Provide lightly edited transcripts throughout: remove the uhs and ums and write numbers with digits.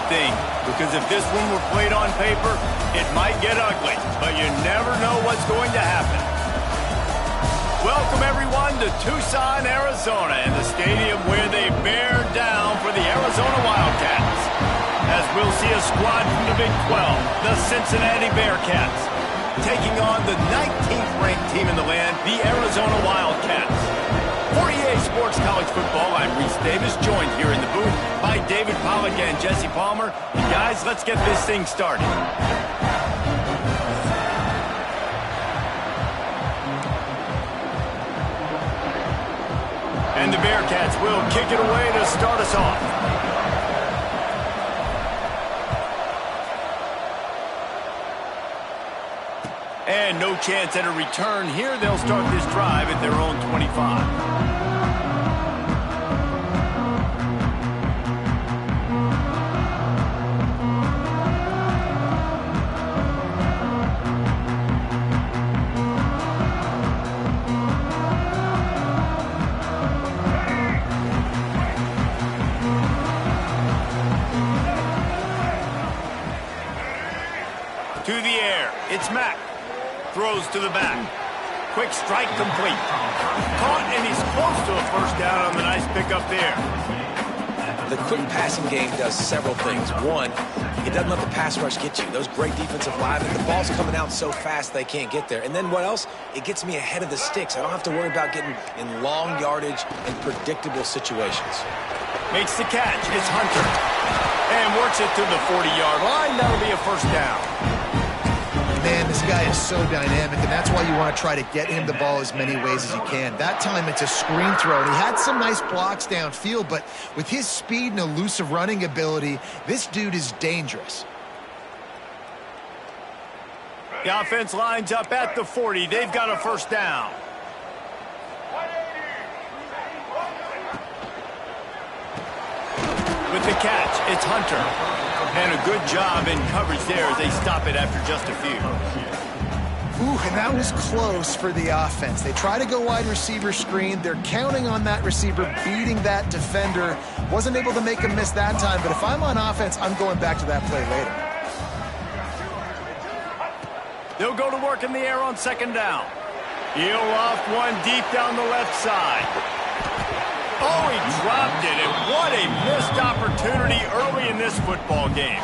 thing, because if this one were played on paper, it might get ugly, but you never know what's going to happen. Welcome, everyone, to Tucson, Arizona, and the stadium where they bear down for the Arizona Wildcats. As we'll see a squad from the Big 12, the Cincinnati Bearcats, taking on the 19th-ranked team in the land, the Arizona Wildcats. For EA Sports College Football, I'm Reese Davis, joined here in the booth by David Pollack and Jesse Palmer. And guys, let's get this thing started. And the Bearcats will kick it away to start us off. And no chance at a return here. They'll start this drive at their own 25. To the air, it's Mack. Throws to the back. Quick strike complete. Caught, and he's close to a first down on the nice pickup there. The quick passing game does several things. One, it doesn't let the pass rush get you. Those great defensive linemen, the ball's coming out so fast they can't get there. And then what else? It gets me ahead of the sticks. I don't have to worry about getting in long yardage and predictable situations. Makes the catch. It's Hunter. And works it to the 40-yard line. That'll be a first down. Man, this guy is so dynamic, and that's why you want to try to get him the ball as many ways as you can. That time, it's a screen throw, and he had some nice blocks downfield, but with his speed and elusive running ability, this dude is dangerous. The offense lines up at the 40. They've got a first down. With the catch, it's Hunter. And a good job in coverage there as they stop it after just a few. Ooh, and that was close for the offense. They try to go wide receiver screen. They're counting on that receiver beating that defender. Wasn't able to make him miss that time, but if I'm on offense, I'm going back to that play later. They'll go to work in the air on second down. He'll loft one deep down the left side. Oh, he dropped it, and what a missed opportunity early in this football game.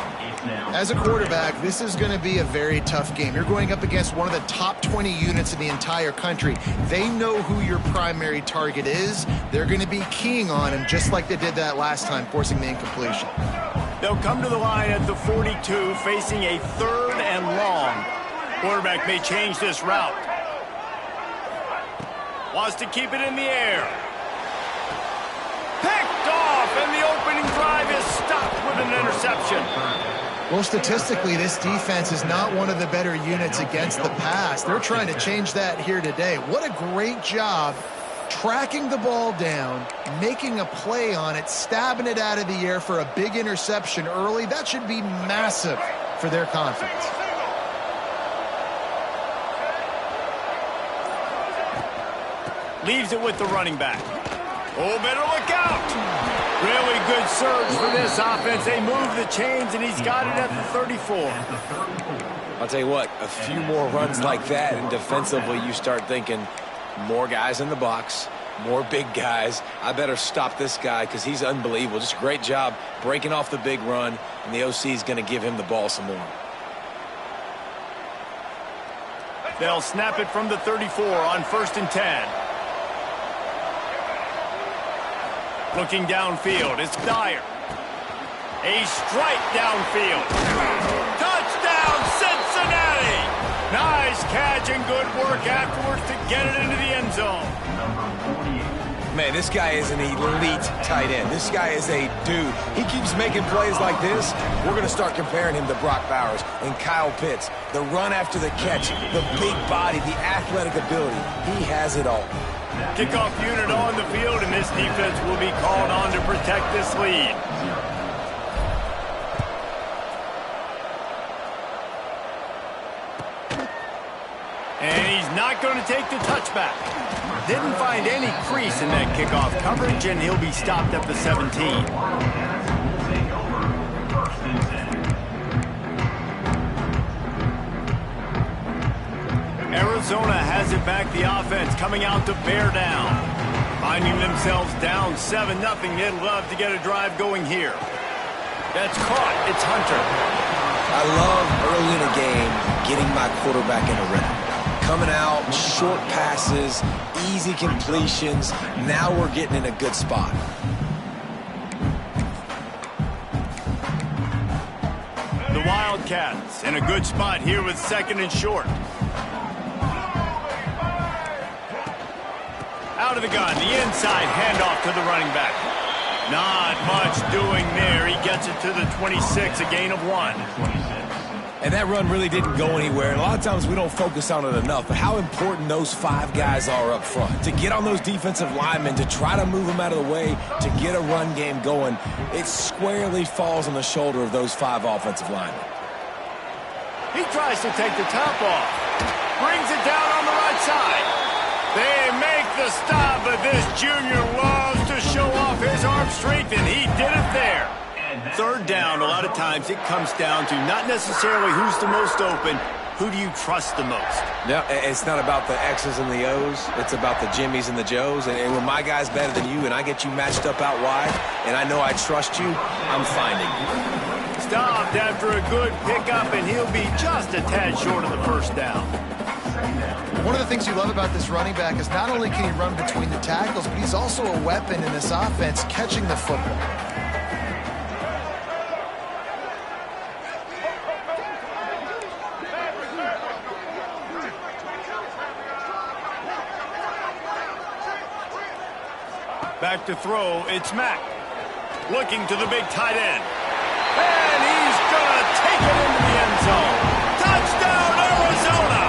As a quarterback, this is going to be a very tough game. You're going up against one of the top 20 units in the entire country. They know who your primary target is. They're going to be keying on him, just like they did that last time, forcing the incompletion. They'll come to the line at the 42, facing a third and long. Quarterback may change this route. Wants to keep it in the air. Picked off, and the opening drive is stopped with an interception. Well, statistically, this defense is not one of the better units against the pass. They're trying to change that here today. What a great job tracking the ball down, making a play on it, stabbing it out of the air for a big interception early. That should be massive for their confidence. Leaves it with the running back. Oh, better look out. Really good surge for this offense. They move the chains, and he's got it at the 34. I'll tell you what, a few more runs like that, and defensively you start thinking more guys in the box, more big guys. I better stop this guy because he's unbelievable. Just a great job breaking off the big run, and the OC is going to give him the ball some more. They'll snap it from the 34 on 1st and 10. Looking downfield, it's Dyer. A strike downfield. Touchdown, Cincinnati! Nice catch and good work afterwards to get it into the end zone. Man, this guy is an elite tight end. This guy is a dude. He keeps making plays like this. We're going to start comparing him to Brock Bowers and Kyle Pitts. The run after the catch, the big body, the athletic ability. He has it all. Kickoff unit on the field, and this defense will be called on to protect this lead. And he's not going to take the touchback. Didn't find any crease in that kickoff coverage, and he'll be stopped at the 17. Arizona has it back. The offense coming out to bear down. Finding themselves down 7-0. They'd love to get a drive going here. That's caught. It's Hunter. I love early in a game getting my quarterback in a rhythm. Coming out, short passes, easy completions. Now we're getting in a good spot. The Wildcats in a good spot here with 2nd and short. Out of the gun, the inside handoff to the running back. Not much doing there. He gets it to the 26, a gain of 1. And that run really didn't go anywhere. And a lot of times we don't focus on it enough, but how important those 5 guys are up front. To get on those defensive linemen, to try to move them out of the way, to get a run game going, it squarely falls on the shoulder of those 5 offensive linemen. He tries to take the top off. Brings it down on the right side. They make the stop, but this junior loves to show off his arm strength, and he did it there. 3rd down, a lot of times it comes down to not necessarily who's the most open, who do you trust the most? No, it's not about the X's and the O's. It's about the Jimmies and the Joes. And when my guy's better than you and I get you matched up out wide and I know I trust you, I'm finding you. Stopped after a good pickup, and he'll be just a tad short of the 1st down. One of the things you love about this running back is not only can he run between the tackles, but he's also a weapon in this offense catching the football. Back to throw, it's Mack. Looking to the big tight end. And he's going to take it into the end zone. Touchdown, Arizona!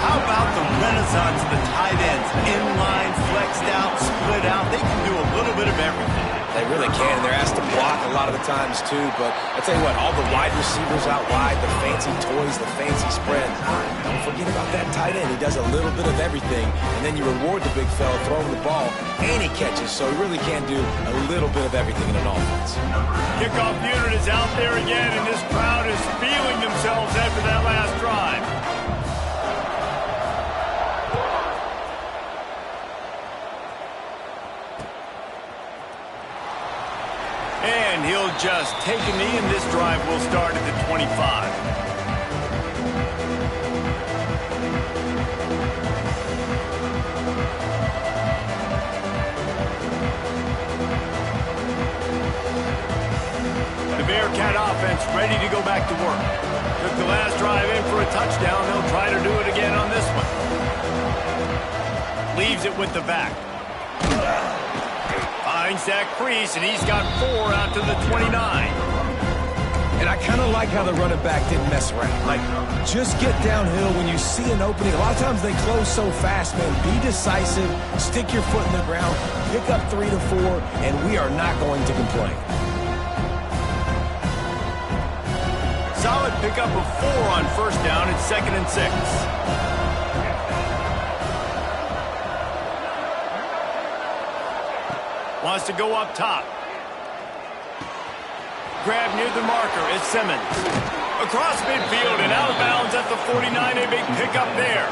How about the renaissance of the tight ends? Inline, flexed out, split out. They can do a little bit of everything. They really can, and they're asked to block a lot of the times too, but I tell you what, all the wide receivers out wide, the fancy toys, the fancy spread, don't forget about that tight end. He does a little bit of everything, and then you reward the big fella throwing the ball, and he catches, so he really can do a little bit of everything in an offense. Kickoff unit is out there again, and this crowd is feeling themselves after that last drive. And he'll just take a knee, and this drive will start at the 25. The Bearcat offense ready to go back to work. Took the last drive in for a touchdown. They'll try to do it again on this one. Leaves it with the back. Finds that crease, and he's got 4 out to the 29. And I kind of like how the running back didn't mess around. Like, just get downhill when you see an opening. A lot of times they close so fast, man. Be decisive, stick your foot in the ground, pick up 3 to 4, and we are not going to complain. Solid pickup of 4 on 1st down. It's 2nd and 6. Wants to go up top. Grab near the marker. It's Simmons. Across midfield and out of bounds at the 49. A big pickup there.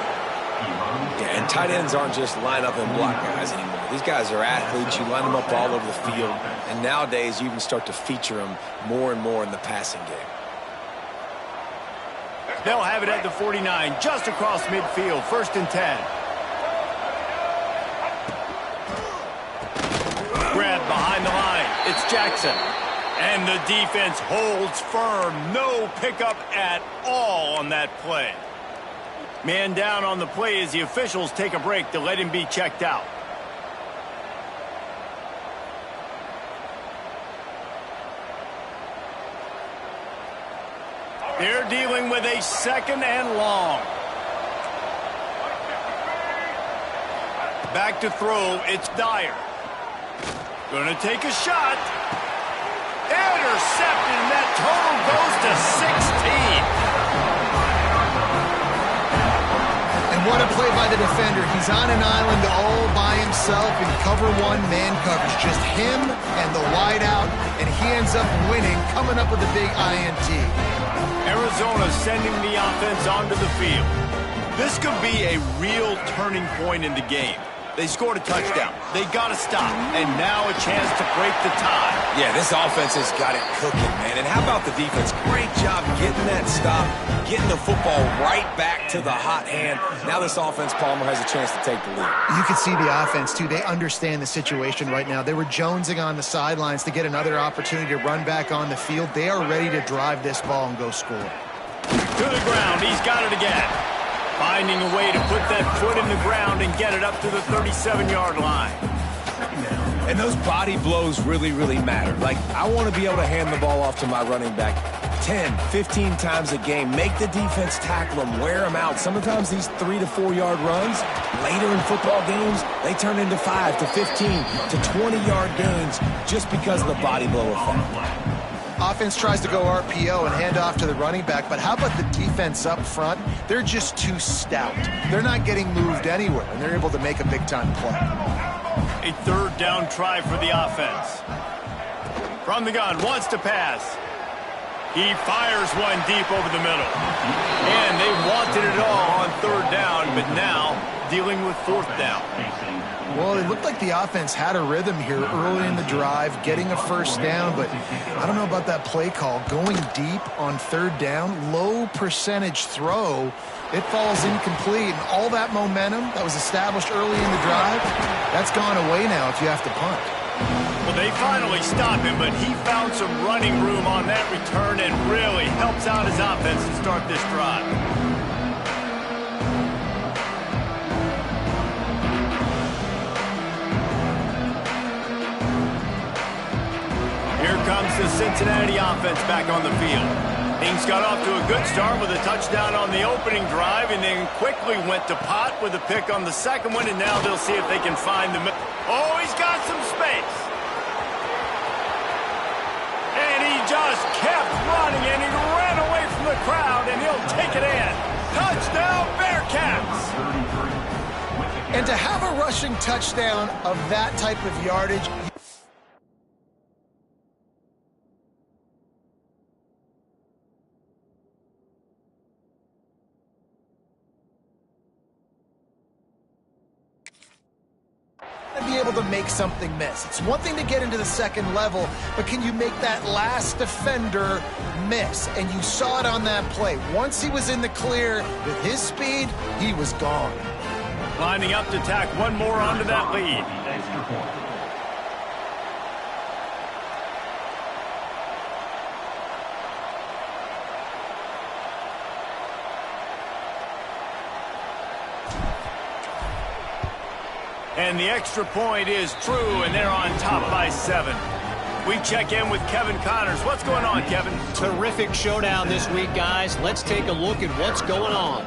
Yeah, and tight ends aren't just line up and block guys anymore. These guys are athletes. You line them up all over the field. And nowadays, you can start to feature them more and more in the passing game. They'll have it at the 49, just across midfield. 1st and 10. Grab behind the line. It's Jackson. And the defense holds firm. No pickup at all on that play. Man down on the play as the officials take a break to let him be checked out. They're dealing with a 2nd and long. Back to throw. It's Dyer. Gonna take a shot. Intercepted, and that total goes to 16. And what a play by the defender. He's on an island all by himself in cover 1 man coverage. Just him and the wide out, and he ends up winning, coming up with a big INT. Arizona sending the offense onto the field. This could be a real turning point in the game. They scored a touchdown. They got to stop. And now a chance to break the tie. Yeah, this offense has got it cooking, man. And how about the defense? Great job getting that stop, getting the football right back to the hot hand. Now this offense, Palmer, has a chance to take the lead. You can see the offense, too. They understand the situation right now. They were jonesing on the sidelines to get another opportunity to run back on the field. They are ready to drive this ball and go score. To the ground. He's got it again. Finding a way to put that foot in the ground and get it up to the 37-yard line. And those body blows really, really matter. Like, I want to be able to hand the ball off to my running back 10, 15 times a game. Make the defense tackle them, wear them out. Sometimes these 3 to 4 yard runs, later in football games, they turn into 5 to 15 to 20-yard gains just because of the body blow effect. Offense tries to go RPO and hand off to the running back, but how about the defense up front? They're just too stout. They're not getting moved anywhere, and they're able to make a big-time play. A third down try for the offense. From the gun, wants to pass. He fires one deep over the middle. And they wanted it all on third down, but now dealing with fourth down. Well, it looked like the offense had a rhythm here early in the drive, getting a first down, but I don't know about that play call. Going deep on third down, low percentage throw, it falls incomplete, and all that momentum that was established early in the drive, that's gone away now if you have to punt. Well, they finally stop him, but he found some running room on that return and really helps out his offense to start this drive. Here comes the Cincinnati offense back on the field. Things got off to a good start with a touchdown on the opening drive and then quickly went to pot with a pick on the second one, and now they'll see if they can find the... Oh, he's got some space. And he just kept running, and he ran away from the crowd, and he'll take it in. Touchdown, Bearcats! And to have a rushing touchdown of that type of yardage... be able to make something miss. It's one thing to get into the second level, but can you make that last defender miss? And you saw it on that play. Once he was in the clear with his speed, he was gone. Lining up to tack one more onto that lead. And the extra point is true, and they're on top by 7. We check in with Kevin Connors. What's going on, Kevin? Terrific showdown this week, guys. Let's take a look at what's going on.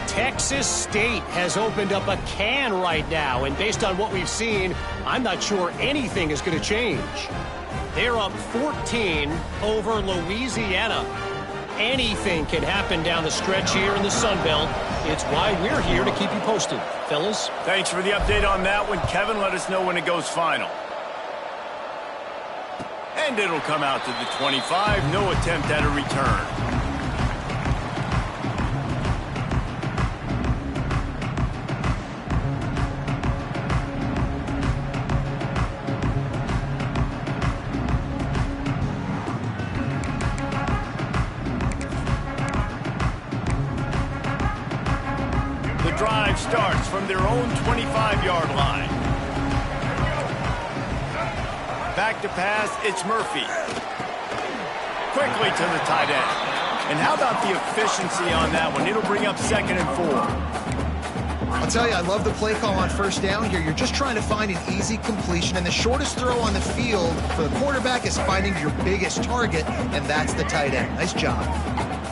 Texas State has opened up a can right now, and based on what we've seen, I'm not sure anything is going to change. They're up 14 over Louisiana. Anything can happen down the stretch here in the Sun Belt. It's why we're here to keep you posted, fellas. Thanks for the update on that one, Kevin. Let us know when it goes final. And it'll come out to the 25. No attempt at a return. Drive starts from their own 25-yard line. Back to pass, it's Murphy. Quickly to the tight end. And how about the efficiency on that one? It'll bring up 2nd and 4. I'll tell you, I love the play call on first down here. You're just trying to find an easy completion, and the shortest throw on the field for the quarterback is finding your biggest target, and that's the tight end. Nice job.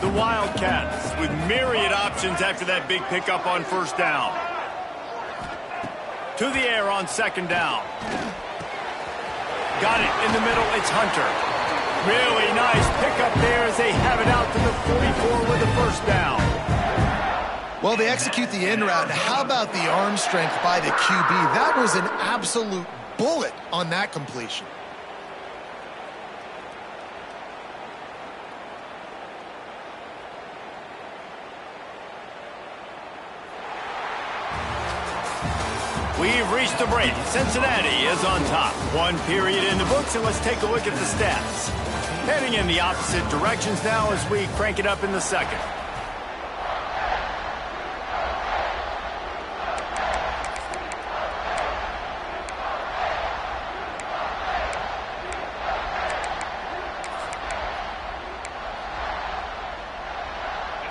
The Wildcats with myriad options after that big pickup on first down. To the air on 2nd down. Got it in the middle. It's Hunter. Really nice pickup there as they have it out to the 44 with the first down. Well, they execute the in route. How about the arm strength by the QB? That was an absolute bullet on that completion. We've reached the break. Cincinnati is on top. One period in the books, and let's take a look at the stats. Heading in the opposite directions now as we crank it up in the second.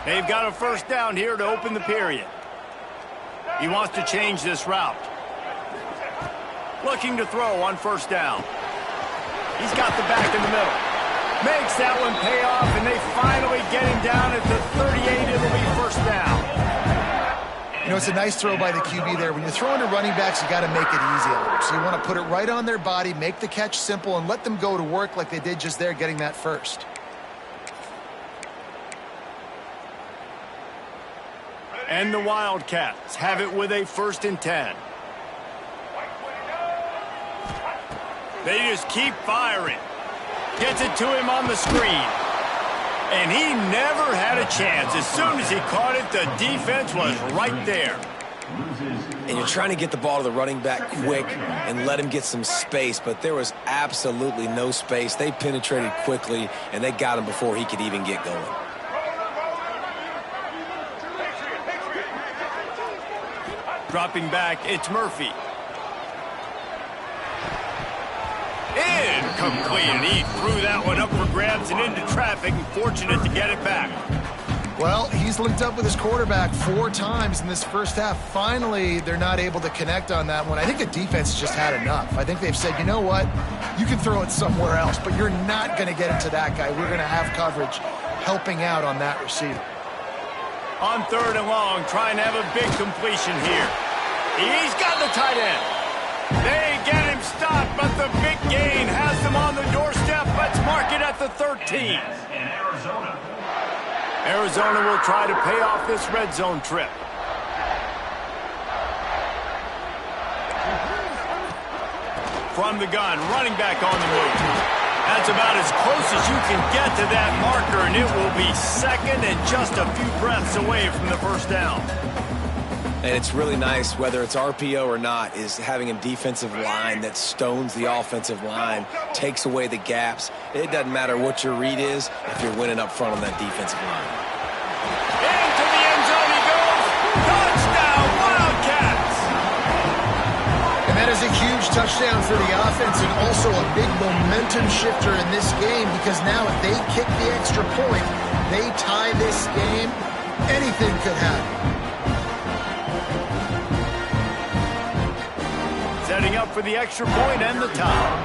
They've got a first down here to open the period. He wants to change this route. Looking to throw on first down. He's got the back in the middle. Makes that one pay off, and they finally get him down at the 38. It'll be first down. You know, it's a nice throw by the QB there. When you're throwing to running backs, you got to make it easy on them. So you want to put it right on their body, make the catch simple, and let them go to work like they did just there, getting that first. And the Wildcats have it with a 1st and 10. They just keep firing. Gets it to him on the screen. And he never had a chance. As soon as he caught it, the defense was right there. And you're trying to get the ball to the running back quick and let him get some space, but there was absolutely no space. They penetrated quickly, and they got him before he could even get going. Dropping back, it's Murphy. Incomplete, and he threw that one up for grabs and into traffic, and fortunate to get it back. Well, he's linked up with his quarterback 4 times in this first half. Finally, they're not able to connect on that one. I think the defense just had enough. I think they've said, you know what, you can throw it somewhere else, but you're not going to get it to that guy. We're going to have coverage helping out on that receiver. On 3rd and long, trying to have a big completion here. He's got the tight end. They get him stopped, but the big gain has them on the doorstep. Let's mark it at the 13. Arizona will try to pay off this red zone trip. From the gun, running back on the move. That's about as close as you can get to that marker, and it will be 2nd and just a few breaths away from the first down. And it's really nice, whether it's RPO or not, is having a defensive line that stones the offensive line, takes away the gaps. It doesn't matter what your read is if you're winning up front on that defensive line. Into the end zone he goes. Touchdown, Wildcats! And that is a huge touchdown for the offense and also a big momentum shifter in this game because now if they kick the extra point, they tie this game, anything could happen. Setting up for the extra point and the tie.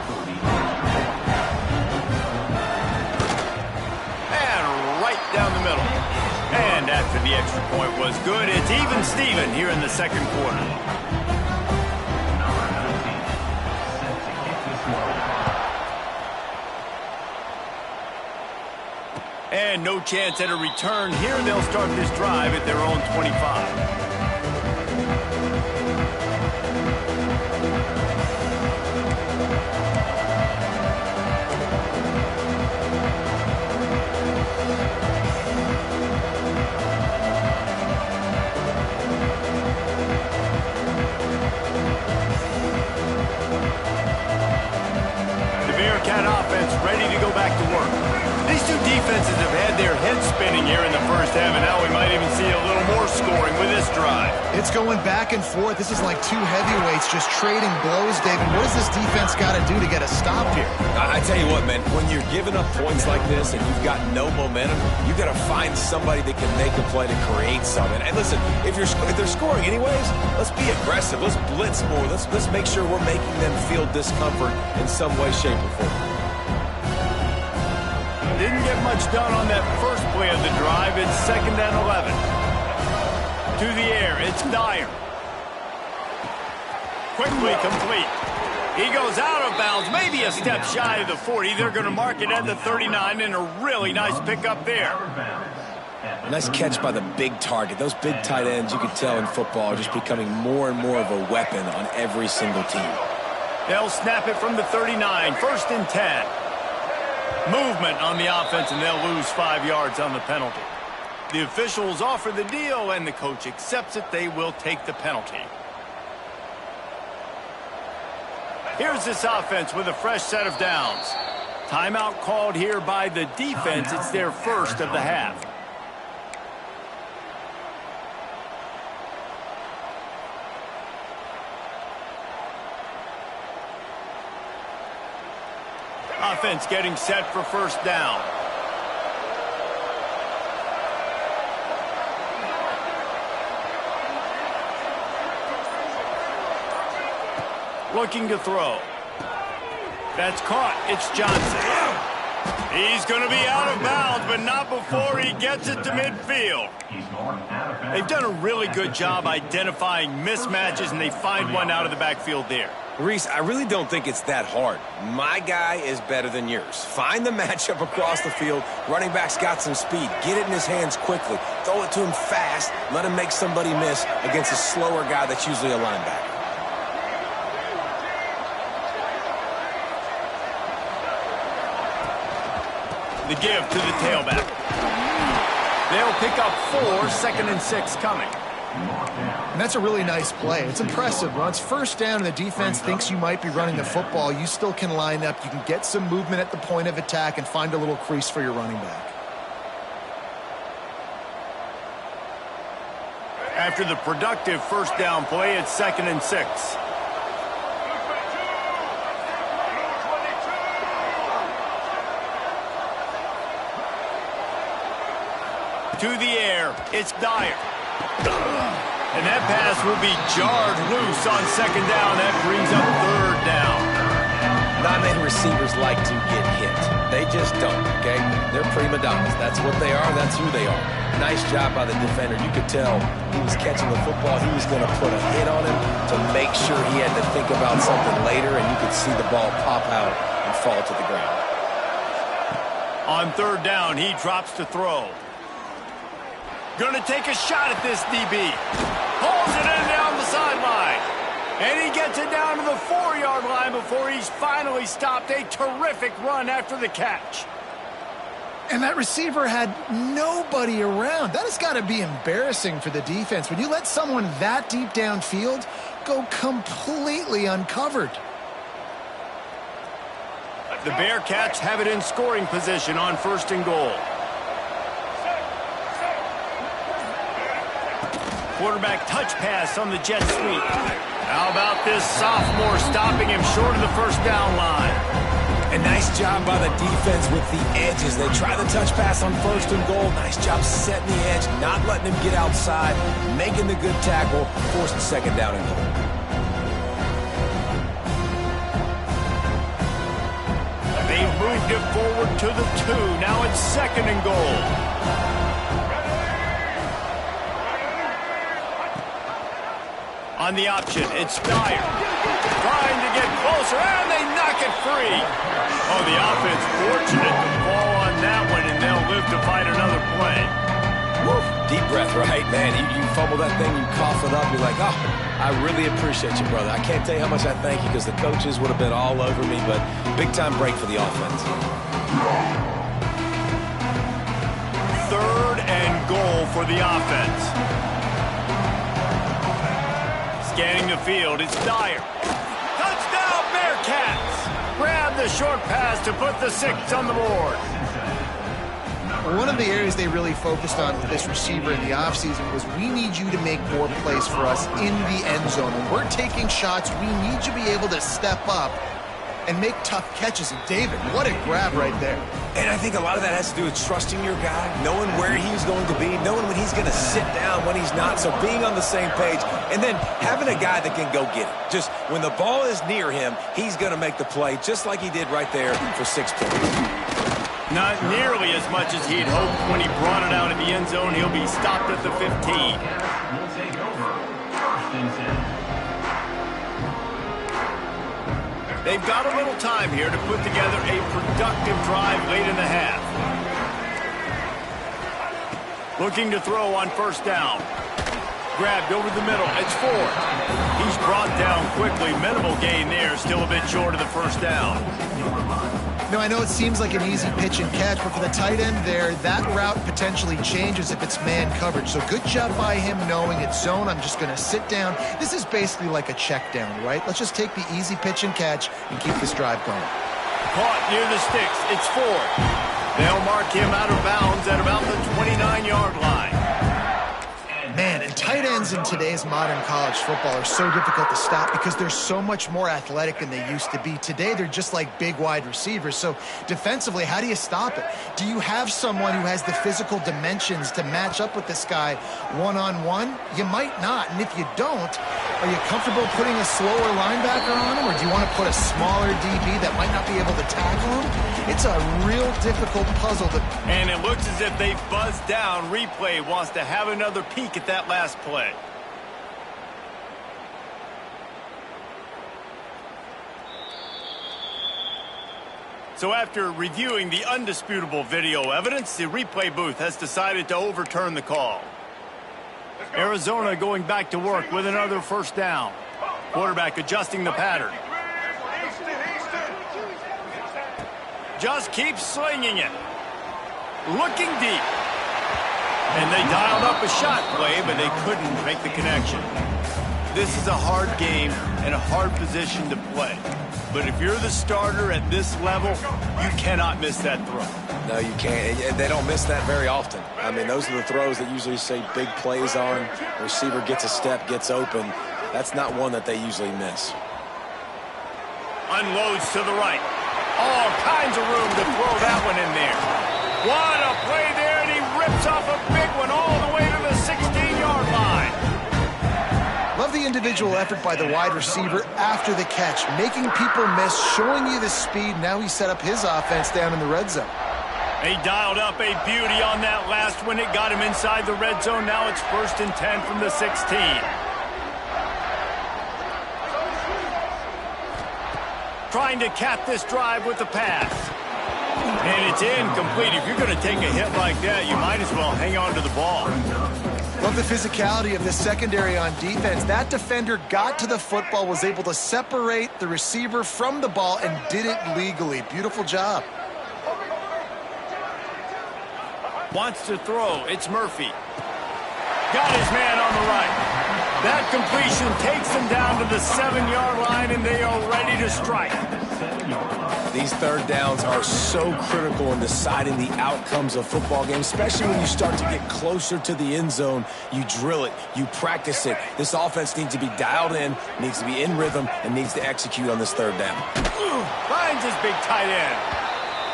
And right down the middle. And after the extra point was good, it's even Steven here in the second quarter. And no chance at a return here. They'll start this drive at their own 25. Ready to go back to work. These two defenses have had their heads spinning here in the first half, and now we might even see a little more scoring with this drive. It's going back and forth. This is like 2 heavyweights just trading blows, David. What does this defense got to do to get a stop here? I tell you what, man, when you're giving up points like this and you've got no momentum, you've got to find somebody that can make a play to create something. And listen, if they're scoring anyways, let's be aggressive. Let's blitz more. Let's make sure we're making them feel discomfort in some way, shape, or form. Didn't get much done on that first play of the drive. It's 2nd and 11. To the air, it's Dyer. Quickly complete. He goes out of bounds, maybe a step shy of the 40. They're going to mark it at the 39, and a really nice pickup there. A nice catch by the big target. Those big tight ends, you can tell in football, are just becoming more and more of a weapon on every single team. They'll snap it from the 39, 1st and 10. Movement on the offense, and they'll lose 5 yards on the penalty. The officials offer the deal, and the coach accepts it. They will take the penalty. Here's this offense with a fresh set of downs. Timeout called here by the defense. It's their first of the half. Offense getting set for first down. Looking to throw. That's caught. It's Johnson. He's going to be out of bounds, but not before he gets it to midfield. They've done a really good job identifying mismatches, and they find one out of the backfield there. Reese, I really don't think it's that hard. My guy is better than yours. Find the matchup across the field. Running back's got some speed. Get it in his hands quickly. Throw it to him fast. Let him make somebody miss against a slower guy that's usually a linebacker. The give to the tailback. They'll pick up 4, 2nd and 6 coming. And that's a really nice play. It's impressive. Once first down and the defense thinks you might be running the football, you still can line up. You can get some movement at the point of attack and find a little crease for your running back. After the productive first down play, it's 2nd and 6. To the air, it's Dyer. And that pass will be jarred loose on 2nd down. That brings up 3rd down. Not many receivers like to get hit. They just don't, okay? They're prima donnas. That's what they are. That's who they are. Nice job by the defender. You could tell he was catching the football. He was going to put a hit on him to make sure he had to think about something later, and you could see the ball pop out and fall to the ground. On 3rd down, he drops to throw. Going to take a shot at this DB. Pulls it in down the sideline. And he gets it down to the 4-yard line before he's finally stopped. A terrific run after the catch. And that receiver had nobody around. That has got to be embarrassing for the defense. When you let someone that deep downfield go completely uncovered. The Bearcats have it in scoring position on 1st and goal. Quarterback touch pass on the jet sweep. How about this sophomore stopping him short of the first down line? A nice job by the defense with the edges. They try the touch pass on 1st and goal. Nice job setting the edge, not letting him get outside, making the good tackle, forcing 2nd down and goal. They moved it forward to the 2. Now it's 2nd and goal. On the option, it's Dyer. Trying to get closer, and they knock it free. Oh, the offense fortunate to fall on that one, and they'll live to fight another play. Woo. Deep breath, right? Man, you fumble that thing, you cough it up, you're like, oh, I really appreciate you, brother. I can't tell you how much I thank you because the coaches would have been all over me, but big-time break for the offense. 3rd and goal for the offense. Scanning the field, it's Dyer. Touchdown, Bearcats! Grab the short pass to put the 6 on the board. One of the areas they really focused on with this receiver in the offseason was we need you to make more plays for us in the end zone. When we're taking shots, we need you to be able to step up and make tough catches. And David, what a grab right there. And I think a lot of that has to do with trusting your guy, knowing where he's going to be, knowing when he's going to sit down, when he's not, so being on the same page, and then having a guy that can go get it. Just when the ball is near him, he's going to make the play, just like he did right there for 6 points. Not nearly as much as he'd hoped when he brought it out in the end zone. He'll be stopped at the 15. We'll take over 1st and 10. They've got a little time here to put together a productive drive late in the half. Looking to throw on 1st down. Grabbed over the middle. It's Ford. He's brought down quickly. Minimal gain there. Still a bit short of the 1st down. No, I know it seems like an easy pitch and catch, but for the tight end there, that route potentially changes if it's man coverage. So good job by him knowing it's zone. I'm just going to sit down. This is basically like a check down, right? Let's just take the easy pitch and catch and keep this drive going. Caught near the sticks. It's Ford. They'll mark him out of bounds at about the 29-yard line. Man, and tight ends in today's modern college football are so difficult to stop because they're so much more athletic than they used to be. Today, they're just like big wide receivers. So defensively, how do you stop it? Do you have someone who has the physical dimensions to match up with this guy one-on-one? You might not. And if you don't, are you comfortable putting a slower linebacker on him? Or do you want to put a smaller DB that might not be able to tackle him? It's a real difficult puzzle. And it looks as if they've buzzed down. Replay wants to have another peek at that last play. So after reviewing the undisputable video evidence, the replay booth has decided to overturn the call. Arizona going back to work with another first down. Quarterback adjusting the pattern. Just keeps slinging it. Looking deep. And they dialed up a shot play, but they couldn't make the connection. This is a hard game and a hard position to play. But if you're the starter at this level, you cannot miss that throw. No, you can't. And they don't miss that very often. I mean, those are the throws that usually say big plays on. The receiver gets a step, gets open. That's not one that they usually miss. Unloads to the right. All kinds of room to throw that one in there. What a play there, and he rips off a big one all the way to the 16-yard line. Love the individual effort by the wide receiver after the catch, making people miss, showing you the speed. Now he set up his offense down in the red zone. He dialed up a beauty on that last one. It got him inside the red zone. Now it's 1st and 10 from the 16. Trying to cap this drive with the pass. And it's incomplete. If you're going to take a hit like that, you might as well hang on to the ball. Love the physicality of the secondary on defense. That defender got to the football, was able to separate the receiver from the ball, and did it legally. Beautiful job. Wants to throw. It's Murphy. Got his man on the right. That completion takes them down to the 7-yard line, and they are ready to strike. These third downs are so critical in deciding the outcomes of football games, especially when you start to get closer to the end zone. You drill it, you practice it. This offense needs to be dialed in, needs to be in rhythm, and needs to execute on this third down. Finds his big tight end.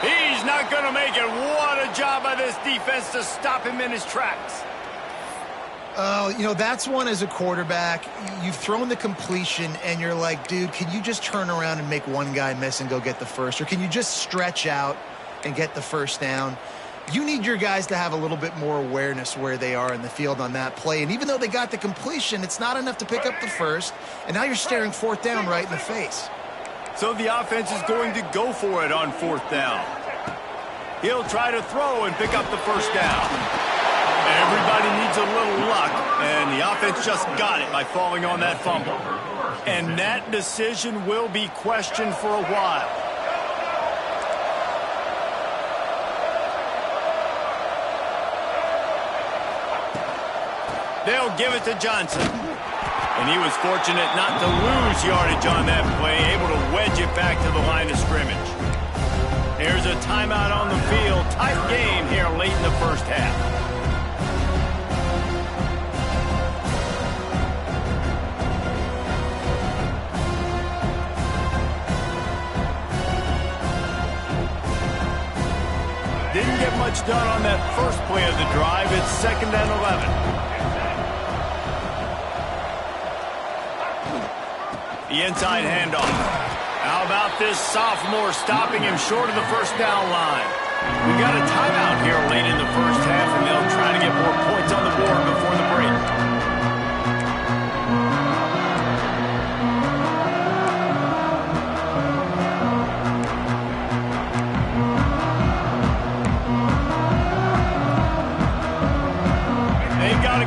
He's not going to make it. What a job by this defense to stop him in his tracks. Oh, you know, that's one as a quarterback. You've thrown the completion, and you're like, dude, can you just turn around and make one guy miss and go get the first? Or can you just stretch out and get the first down? You need your guys to have a little bit more awareness where they are in the field on that play. And even though they got the completion, it's not enough to pick up the first. And now you're staring 4th down right in the face. So the offense is going to go for it on 4th down. He'll try to throw and pick up the first down. Everybody needs a little luck, and the offense just got it by falling on that fumble. And that decision will be questioned for a while. They'll give it to Johnson. And he was fortunate not to lose yardage on that play, able to wedge it back to the line of scrimmage. There's a timeout on the field. Tight game here late in the first half. Didn't get much done on that first play of the drive. It's 2nd and 11. The inside handoff. How about this sophomore stopping him short of the first down line? We've got a timeout here late in the first half, and they'll try to get more points on the board before the break.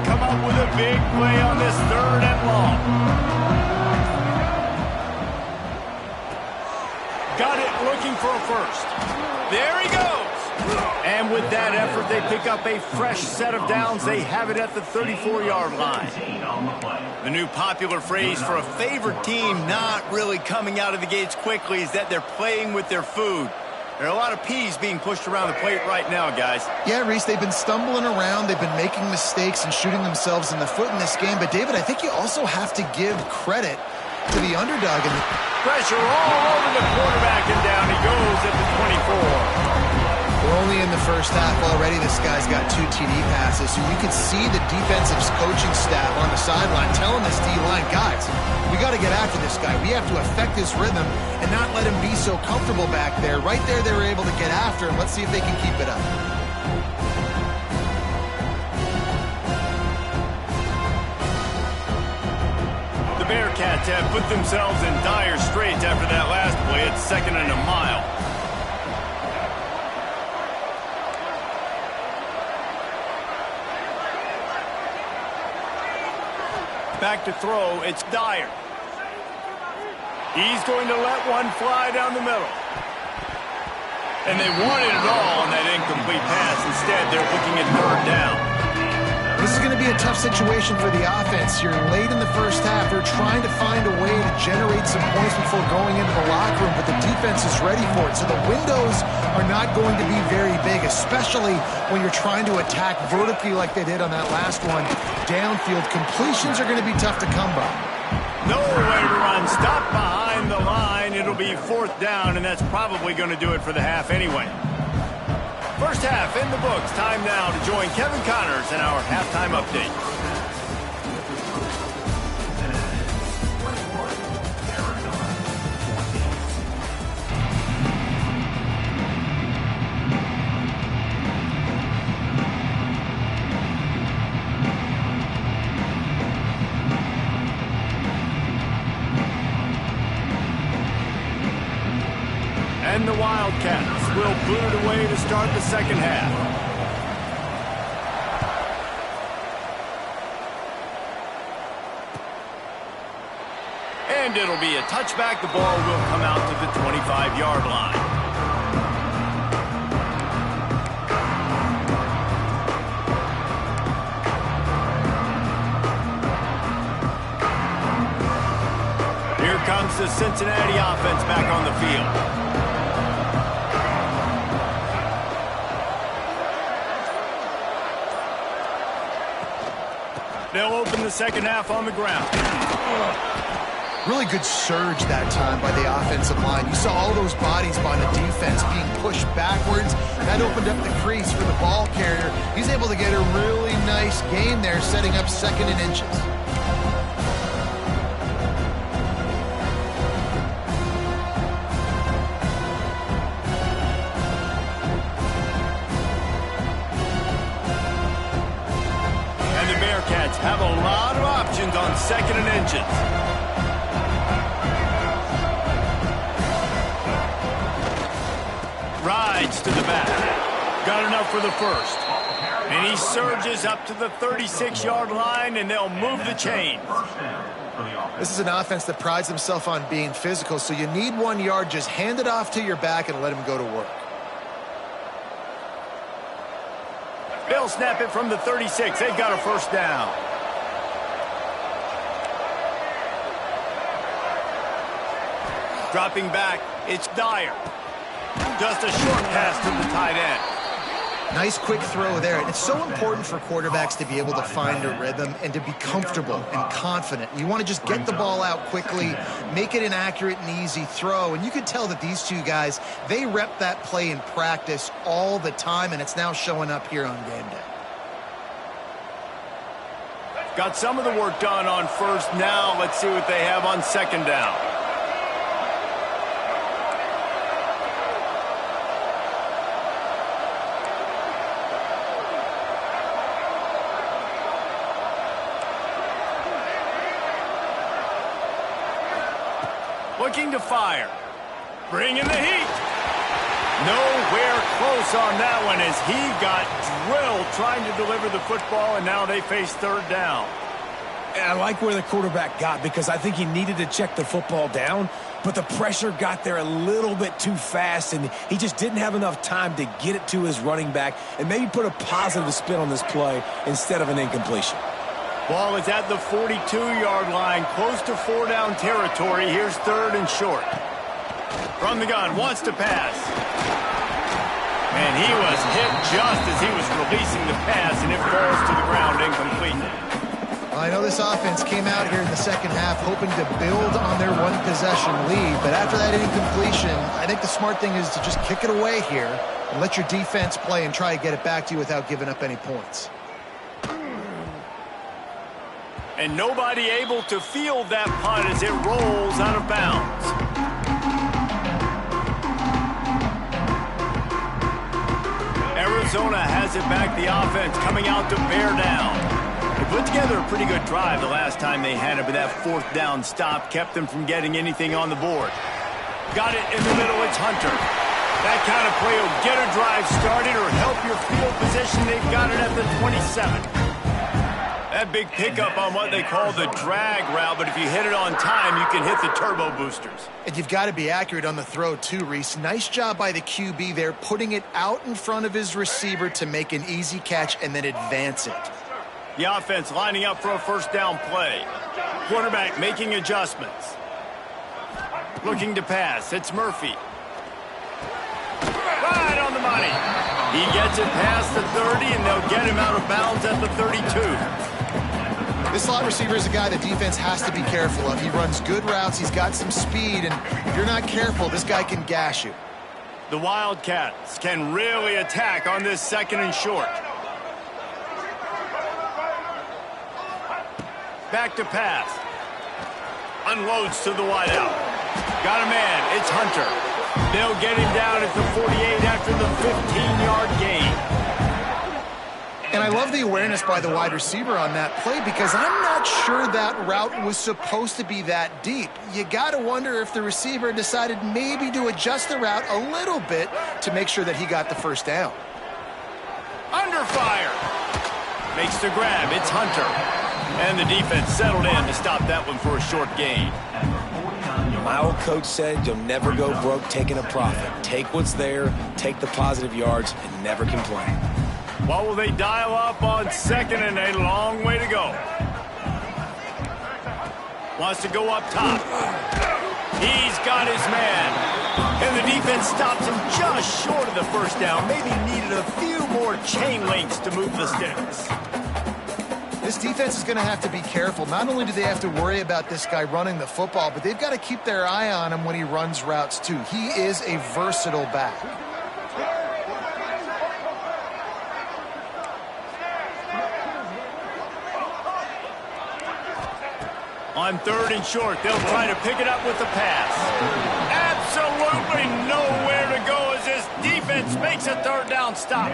Come up with a big play on this 3rd and long. Got it looking for a first. There he goes. And with that effort, they pick up a fresh set of downs. They have it at the 34-yard line. The new popular phrase for a favored team not really coming out of the gates quickly is that they're playing with their food. There are a lot of peas being pushed around the plate right now, guys. Yeah, Reese, they've been stumbling around. They've been making mistakes and shooting themselves in the foot in this game. But, David, I think you also have to give credit to the underdog. Pressure all over the quarterback, and down he goes at the 24. We're only in the first half already. This guy's got 2 TD passes. So you could see the defensive coaching staff on the sideline telling this D-line, guys, we got to get after this guy. We have to affect his rhythm and not let him be so comfortable back there. Right there, they were able to get after him. Let's see if they can keep it up. The Bearcats have put themselves in dire straits after that last play. It's 2nd and a mile. Back to throw, it's Dyer. He's going to let one fly down the middle. And they wanted it all on that incomplete pass. Instead, they're looking at 3rd down. This is going to be a tough situation for the offense here. Late in the first half, they're trying to find a way to generate some points before going into the locker room, but the defense is ready for it. So the windows are not going to be very big, especially when you're trying to attack vertically like they did on that last one. Downfield completions are going to be tough to come by. No way to run. Stop behind the line. It'll be 4th down, and that's probably going to do it for the half anyway. First half in the books. Time now to join Kevin Connors in our halftime update. And the Wildcats will boot it away to start the second half. And it'll be a touchback. The ball will come out to the 25-yard line. Here comes the Cincinnati offense back on the field. They'll open the second half on the ground. Really good surge that time by the offensive line. You saw all those bodies by the defense being pushed backwards. That opened up the crease for the ball carrier. He's able to get a really nice gain there, setting up 2nd and inches. Bearcats have a lot of options on 2nd and inches. Rides to the back. Got enough for the first. And he surges up to the 36-yard line, and they'll move the chain. This is an offense that prides themselves on being physical, so you need 1 yard. Just hand it off to your back and let him go to work. They'll snap it from the 36. They've got a first down. Dropping back, it's Dyer. Just a short pass to the tight end. Nice quick throw there. And it's so important for quarterbacks to be able to find a rhythm and to be comfortable and confident. You want to just get the ball out quickly, make it an accurate and easy throw. And you could tell that these two guys, they rep that play in practice all the time, and it's now showing up here on game day. Got some of the work done on first. Now let's see what they have on 2nd down. Looking to fire. Bringing the heat. Nowhere close on that one as he got drilled trying to deliver the football, and now they face 3rd down. And I like where the quarterback got because I think he needed to check the football down, but the pressure got there a little bit too fast, and he just didn't have enough time to get it to his running back and maybe put a positive spin on this play instead of an incompletion. Ball is at the 42-yard line, close to 4-down territory. Here's 3rd and short. From the gun, wants to pass. And he was hit just as he was releasing the pass, and it falls to the ground incomplete. I know this offense came out here in the second half hoping to build on their one-possession lead, but after that incompletion, I think the smart thing is to just kick it away here and let your defense play and try to get it back to you without giving up any points. And nobody able to field that punt as it rolls out of bounds. Arizona has it back. The offense coming out to bear down. They put together a pretty good drive the last time they had it, but that 4th down stop kept them from getting anything on the board. Got it in the middle. It's Hunter. That kind of play will get a drive started or help your field position. They've got it at the 27. That big pickup on what they call the drag route, but if you hit it on time, you can hit the turbo boosters. And you've got to be accurate on the throw too, Reese. Nice job by the QB there, putting it out in front of his receiver to make an easy catch and then advance it. The offense lining up for a 1st down play. Quarterback making adjustments. Looking to pass. It's Murphy. Right on the money. He gets it past the 30, and they'll get him out of bounds at the 32. This slot receiver is a guy the defense has to be careful of. He runs good routes. He's got some speed, and if you're not careful, this guy can gash you. The Wildcats can really attack on this 2nd and short. Back to pass. Unloads to the wideout. Got a man. It's Hunter. They'll get him down at the 48 after the 15-yard gain. And I love the awareness by the wide receiver on that play because I'm not sure that route was supposed to be that deep. You got to wonder if the receiver decided maybe to adjust the route a little bit to make sure that he got the 1st down. Under fire. Makes the grab. It's Hunter. And the defense settled in to stop that one for a short gain. My old coach said you'll never go broke taking a profit. Take what's there, take the positive yards, and never complain. What will they dial up on 2nd and a long way to go? Wants to go up top. He's got his man. And the defense stops him just short of the 1st down. Maybe needed a few more chain links to move the sticks. This defense is going to have to be careful. Not only do they have to worry about this guy running the football, but they've got to keep their eye on him when he runs routes too. He is a versatile back. On 3rd and short, they'll try to pick it up with the pass. Absolutely nowhere to go as this defense makes a 3rd down stop.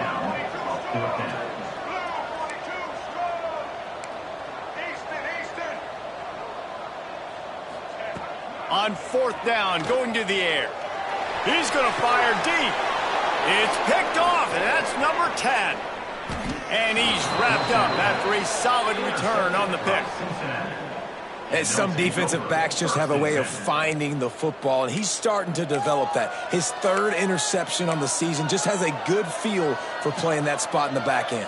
On 4th down, going to the air. He's going to fire deep. It's picked off, and that's number 10. And he's wrapped up after a solid return on the pick. And some defensive backs just have a way of finding the football, and he's starting to develop that. His 3rd interception on the season just has a good feel for playing that spot in the back end.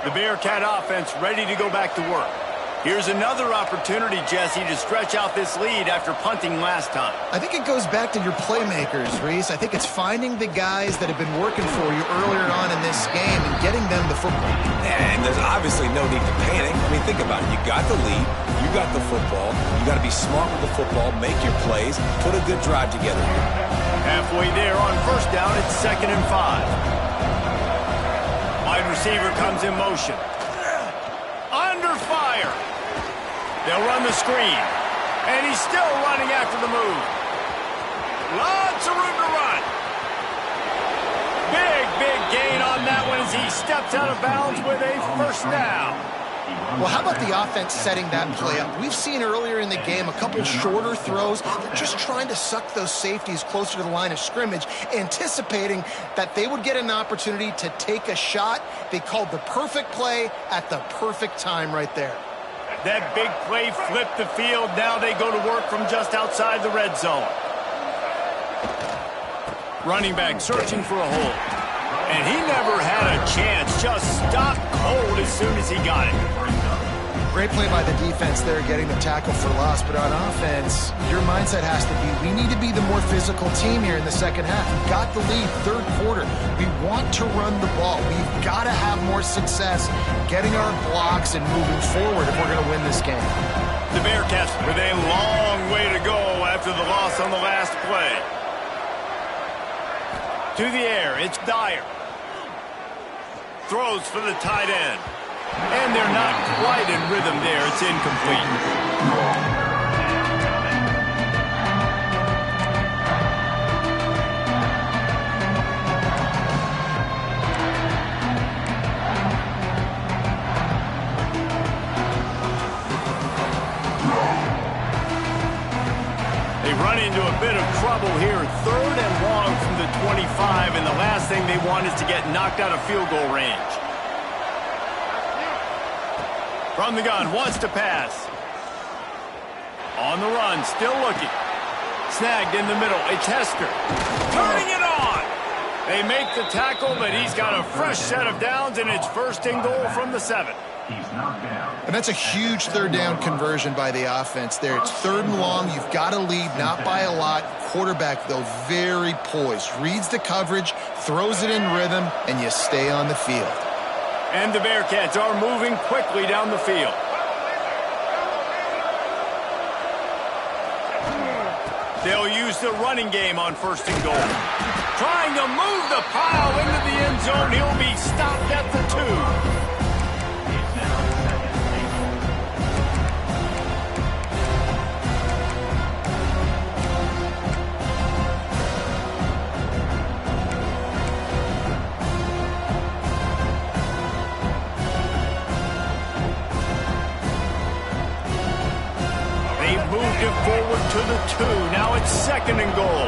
The Bearcat offense ready to go back to work. Here's another opportunity, Jesse, to stretch out this lead after punting last time. I think it goes back to your playmakers, Reese. I think it's finding the guys that have been working for you earlier on in this game and getting them the football. And there's obviously no need to panic. I mean, think about it. You got the lead. You got the football. You got to be smart with the football, make your plays, put a good drive together here. Halfway there on 1st down, it's 2nd and 5. Wide receiver comes in motion. Under fire. They'll run the screen. And he's still running after the move. Lots of room to run. Big gain on that one as he steps out of bounds with a 1st down. Well, how about the offense setting that play up? We've seen earlier in the game a couple shorter throws. They're just trying to suck those safeties closer to the line of scrimmage, anticipating that they would get an opportunity to take a shot. They called the perfect play at the perfect time right there. That big play flipped the field. Now they go to work from just outside the red zone. Running back searching for a hole. And he never had a chance. Just stopped cold as soon as he got it. Great play by the defense there, getting the tackle for loss. But on offense, your mindset has to be, we need to be the more physical team here in the second half. We've got the lead, third quarter. We want to run the ball. We've got to have more success getting our blocks and moving forward if we're going to win this game. The Bearcats with a long way to go after the loss on the last play. To the air, it's Dyer. Throws for the tight end. And they're not quite in rhythm there. It's incomplete. They run into a bit of trouble here. 3rd and long from the 25, and the last thing they want is to get knocked out of field goal range. From the gun, wants to pass. On the run, still looking. Snagged in the middle, it's Hester. Turning it on! They make the tackle, but he's got a fresh set of downs, and it's 1st and goal from the 7. And that's a huge 3rd down conversion by the offense there. It's 3rd and long. You've got to lead, not by a lot. Quarterback, though, very poised. Reads the coverage, throws it in rhythm, and you stay on the field. And the Bearcats are moving quickly down the field. They'll use the running game on 1st and goal. Trying to move the pile into the end zone. He'll be stopped at the 2. Forward to the 2. Now it's 2nd and goal.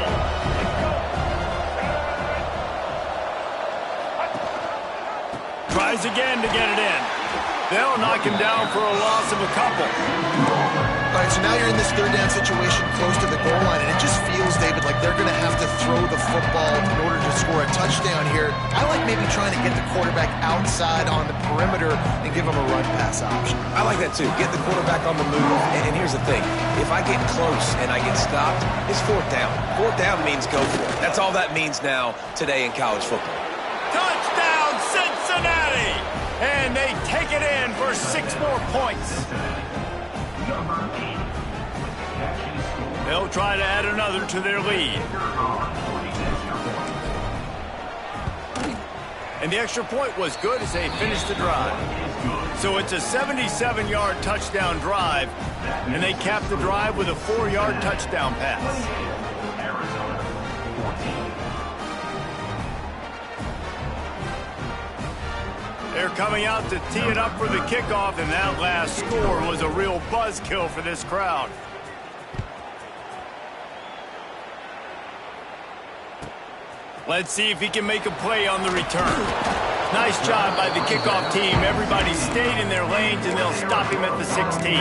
Tries again to get it in. They'll knock him down for a loss of a couple. All right, so now you're in this 3rd down situation close to the goal line, and it just feels, David, like they're going to have to throw the football in order to score a touchdown here. I like maybe trying to get the quarterback outside on the perimeter and give him a run-pass option. I like that too. Get the quarterback on the move. And here's the thing. If I get close and I get stopped, it's 4th down. 4th down means go for it. That's all that means now today in college football. Touchdown, Cincinnati! And they take it in for 6 more points. They'll try to add another to their lead. And the extra point was good as they finished the drive. So it's a 77-yard touchdown drive, and they cap the drive with a 4-yard touchdown pass. They're coming out to tee it up for the kickoff, and that last score was a real buzzkill for this crowd. Let's see if he can make a play on the return. Nice job by the kickoff team. Everybody stayed in their lanes, and they'll stop him at the 16.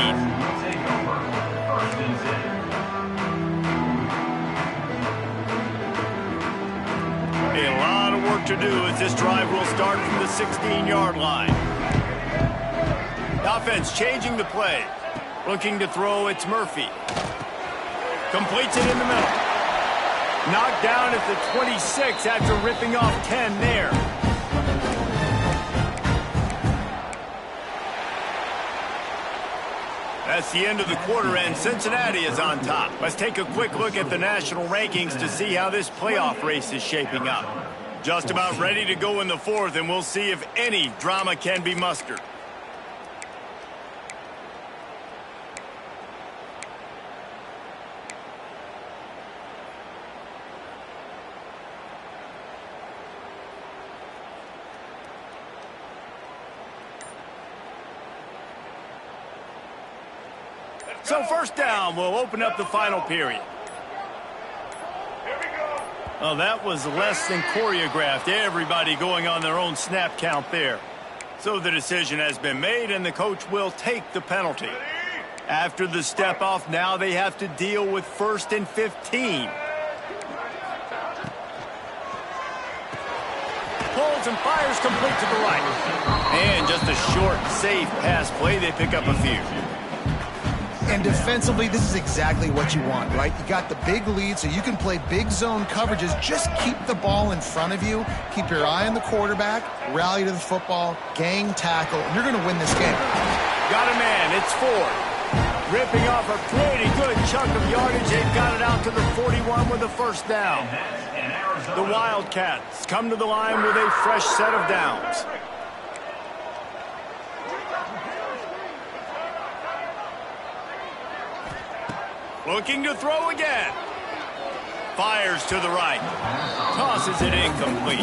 A lot of work to do as this drive will start from the 16-yard line. The offense changing the play. Looking to throw, it's Murphy. Completes it in the middle. Knocked down at the 26 after ripping off 10 there. That's the end of the quarter, and Cincinnati is on top. Let's take a quick look at the national rankings to see how this playoff race is shaping up. Just about ready to go in the 4th, and we'll see if any drama can be mustered. So first down will open up the final period. Well, that was less than choreographed. Everybody going on their own snap count there. So the decision has been made, and the coach will take the penalty. After the step off, now they have to deal with 1st and 15. Pulls and fires complete to the right. And just a short, safe pass play. They pick up a few. And defensively, this is exactly what you want, right? You got the big lead, so you can play big zone coverages. Just keep the ball in front of you. Keep your eye on the quarterback. Rally to the football. Gang tackle. And you're going to win this game. Got a man. It's Ford. Ripping off a pretty good chunk of yardage. They've got it out to the 41 with a first down. The Wildcats come to the line with a fresh set of downs. Looking to throw again. Fires to the right. Tosses it incomplete.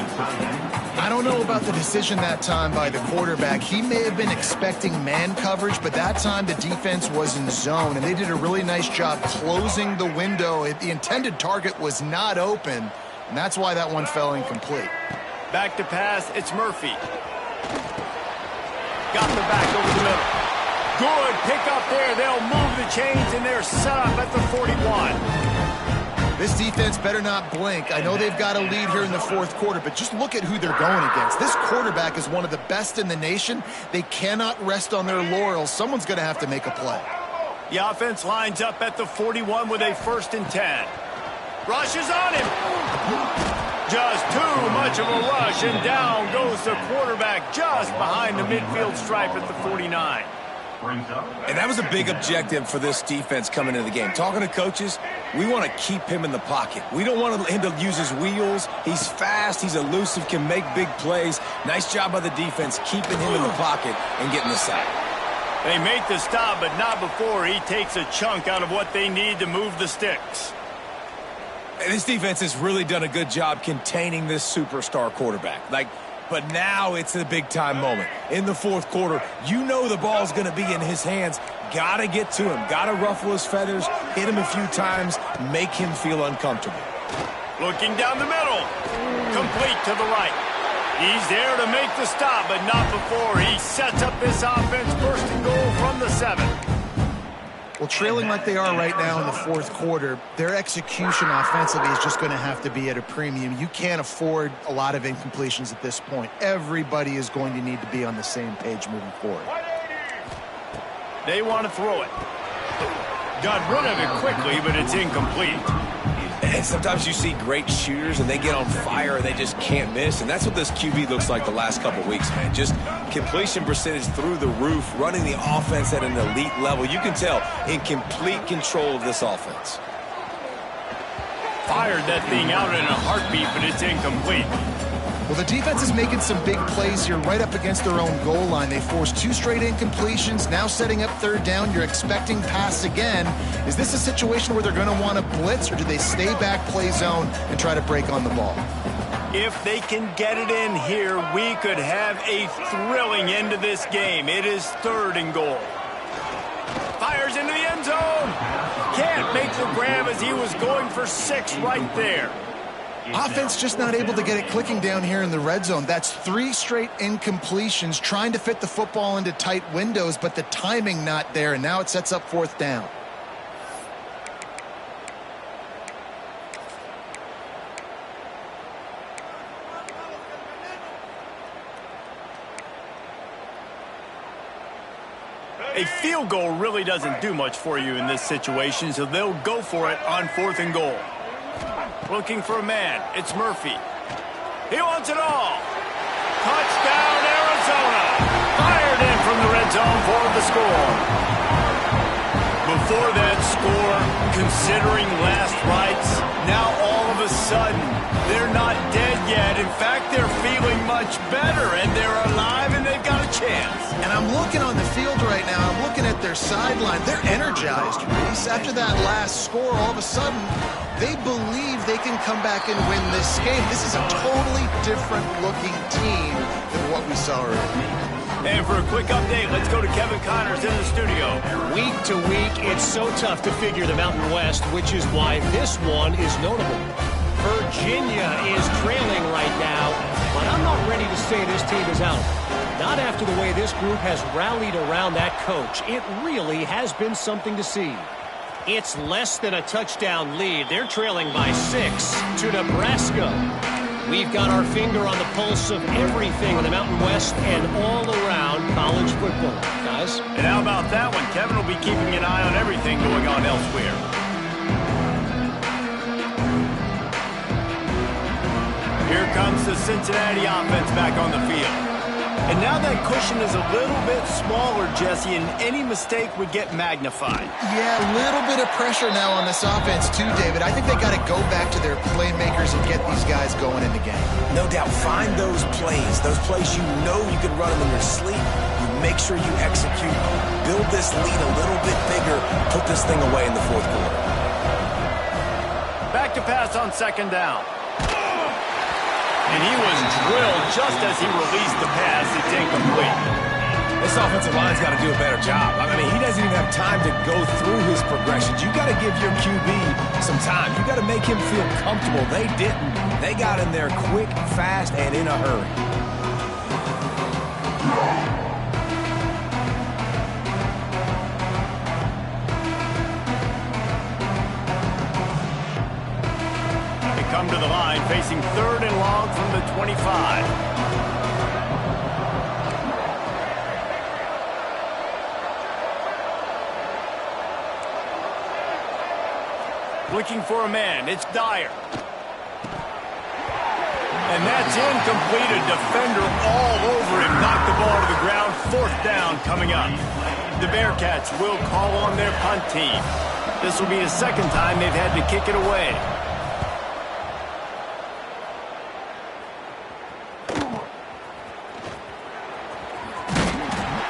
I don't know about the decision that time by the quarterback. He may have been expecting man coverage, but that time the defense was in zone, and they did a really nice job closing the window. The intended target was not open, and that's why that one fell incomplete. Back to pass, it's Murphy. Got the back over the middle. Good pick up there. They'll move the chains, and they're set up at the 41. This defense better not blink. I know they've got a lead here in the fourth quarter, but just look at who they're going against. This quarterback is one of the best in the nation. They cannot rest on their laurels. Someone's going to have to make a play. The offense lines up at the 41 with a 1st and 10. Rushes on him. Just too much of a rush, and down goes the quarterback just behind the midfield stripe at the 49. And that was a big objective for this defense coming into the game. Talking to coaches, we want to keep him in the pocket. We don't want him to use his wheels. He's fast, he's elusive, can make big plays. Nice job by the defense keeping him in the pocket and getting the sack. They make the stop, but not before he takes a chunk out of what they need to move the sticks. And this defense has really done a good job containing this superstar quarterback. But now it's a big-time moment. In the fourth quarter, you know the ball's going to be in his hands. Got to get to him. Got to ruffle his feathers, hit him a few times, make him feel uncomfortable. Looking down the middle. Complete to the right. He's there to make the stop, but not before he sets up this offense. 1st and goal from the 7. Well, trailing like they are right now in the fourth quarter, their execution offensively is just going to have to be at a premium. You can't afford a lot of incompletions at this point. Everybody is going to need to be on the same page moving forward. They want to throw it. Got rid of it quickly, but it's incomplete. And sometimes you see great shooters, and they get on fire, and they just can't miss. And that's what this QB looks like the last couple weeks, man. Just completion percentage through the roof, running the offense at an elite level. You can tell in complete control of this offense. Fired that thing out in a heartbeat, but it's incomplete. Well, the defense is making some big plays here right up against their own goal line. They forced 2 straight incompletions, now setting up 3rd down. You're expecting pass again. Is this a situation where they're going to want to blitz, or do they stay back, play zone, and try to break on the ball? If they can get it in here, we could have a thrilling end to this game. It is 3rd and goal. Fires into the end zone. Can't make the grab as he was going for 6 right there. Offense just not able to get it clicking down here in the red zone. That's 3 straight incompletions, trying to fit the football into tight windows, but the timing not there, and now it sets up 4th down. A field goal really doesn't do much for you in this situation, so they'll go for it on 4th and goal. Looking for a man. It's Murphy. He wants it all. Touchdown, Arizona. Fired in from the red zone for the score. Before that score, considering last rites, now all of a sudden, they're not dead yet. In fact, they're feeling much better, and they're alive, and they've got a chance. And I'm looking on the field right now. I'm looking at their sideline. They're energized, Reese. After that last score, all of a sudden, they believe they can come back and win this game. This is a totally different looking team than what we saw earlier. And for a quick update, let's go to Kevin Connors in the studio. Week to week, it's so tough to figure the Mountain West, which is why this one is notable. Virginia is trailing right now, but I'm not ready to say this team is out. Not after the way this group has rallied around that coach. It really has been something to see. It's less than a touchdown lead. They're trailing by 6 to Nebraska. We've got our finger on the pulse of everything in the Mountain West and all around college football. Guys? And how about that one? Kevin will be keeping an eye on everything going on elsewhere. Here comes the Cincinnati offense back on the field. And now that cushion is a little bit smaller, Jesse, and any mistake would get magnified. Yeah, a little bit of pressure now on this offense too, David. I think they got to go back to their playmakers and get these guys going in the game. No doubt. Find those plays you know you can run them in your sleep. You make sure you execute. Build this lead a little bit bigger. Put this thing away in the fourth quarter. Back to pass on second down. And he was drilled just as he released the pass. It's incomplete. This offensive line's got to do a better job. I mean, he doesn't even have time to go through his progressions. You got to give your QB some time. You got to make him feel comfortable. They didn't. They got in there quick, fast, and in a hurry. Come to the line, facing third and long from the 25. Looking for a man, it's Dyer. And that's incomplete, a defender all over him, knocked the ball to the ground, fourth down coming up. The Bearcats will call on their punt team. This will be the second time they've had to kick it away.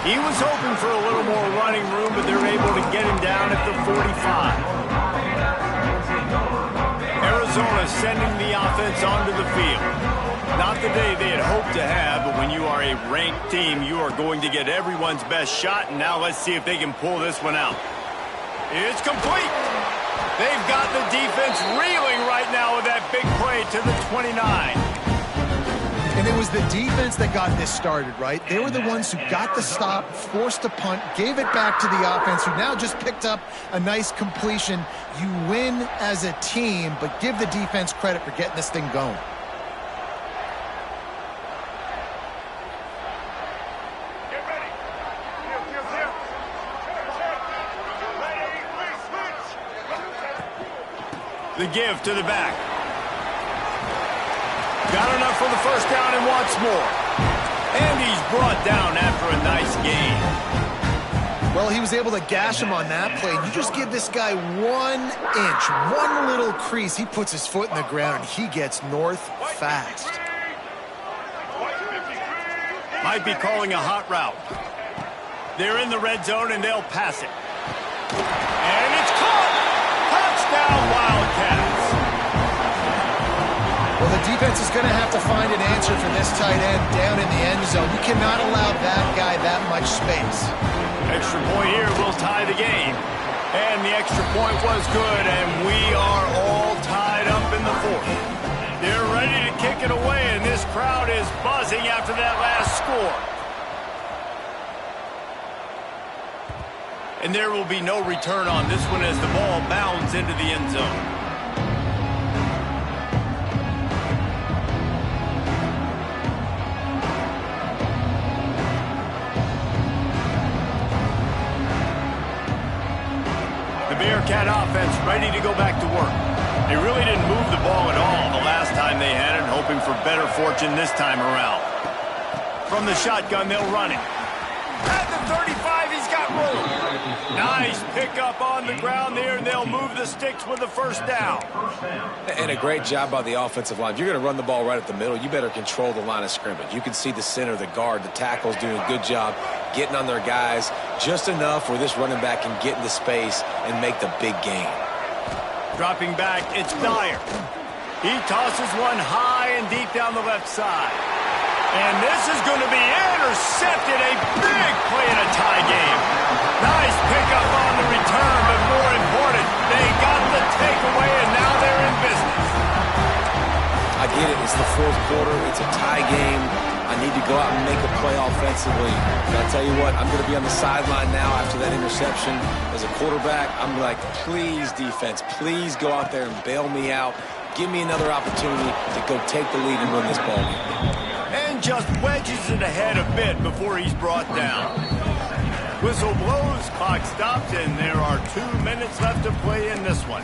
He was hoping for a little more running room, but they're able to get him down at the 45. Arizona sending the offense onto the field. Not the day they had hoped to have, but when you are a ranked team, you are going to get everyone's best shot, and now let's see if they can pull this one out. It's complete. They've got the defense reeling right now with that big play to the 29. And it was the defense that got this started, right? They were the ones who got the stop, forced a punt, gave it back to the offense, who now just picked up a nice completion. You win as a team, but give the defense credit for getting this thing going. Get ready. The give to the back. Got enough for the first down and wants more. And he's brought down after a nice gain. Well, he was able to gash him on that play. You just give this guy 1 inch, one little crease. He puts his foot in the ground, and he gets north fast. Might be calling a hot route. They're in the red zone, and they'll pass it. And it's caught! Touchdown, Wildcats! Well, the defense is going to have to find an answer for this tight end down in the end zone. You cannot allow that guy that much space. Extra point here will tie the game. And the extra point was good, and we are all tied up in the fourth. They're ready to kick it away, and this crowd is buzzing after that last score. And there will be no return on this one as the ball bounds into the end zone. Bearcat offense ready to go back to work. They really didn't move the ball at all the last time they had it, hoping for better fortune this time around. From the shotgun, they'll run it. At the 35, he's got room. Nice pickup on the ground there, and they'll move the sticks with the first down. And a great job by the offensive line. If you're going to run the ball right at the middle, you better control the line of scrimmage. You can see the center, the guard, the tackles doing a good job getting on their guys just enough where this running back can get into space and make the big gain. Dropping back, it's Dyer. He tosses one high and deep down the left side. And this is going to be intercepted. A big play in a tie game. Nice pickup on the return, but more important, they got the takeaway, and now they're in business. I get it. It's the fourth quarter. It's a tie game. I need to go out and make a play offensively. But I'll tell you what, I'm going to be on the sideline now after that interception. As a quarterback, I'm like, please, defense, please go out there and bail me out. Give me another opportunity to go take the lead and win this ball game. And just wedges it ahead a bit before he's brought down. Whistle blows, clock stops, and there are 2 minutes left to play in this one.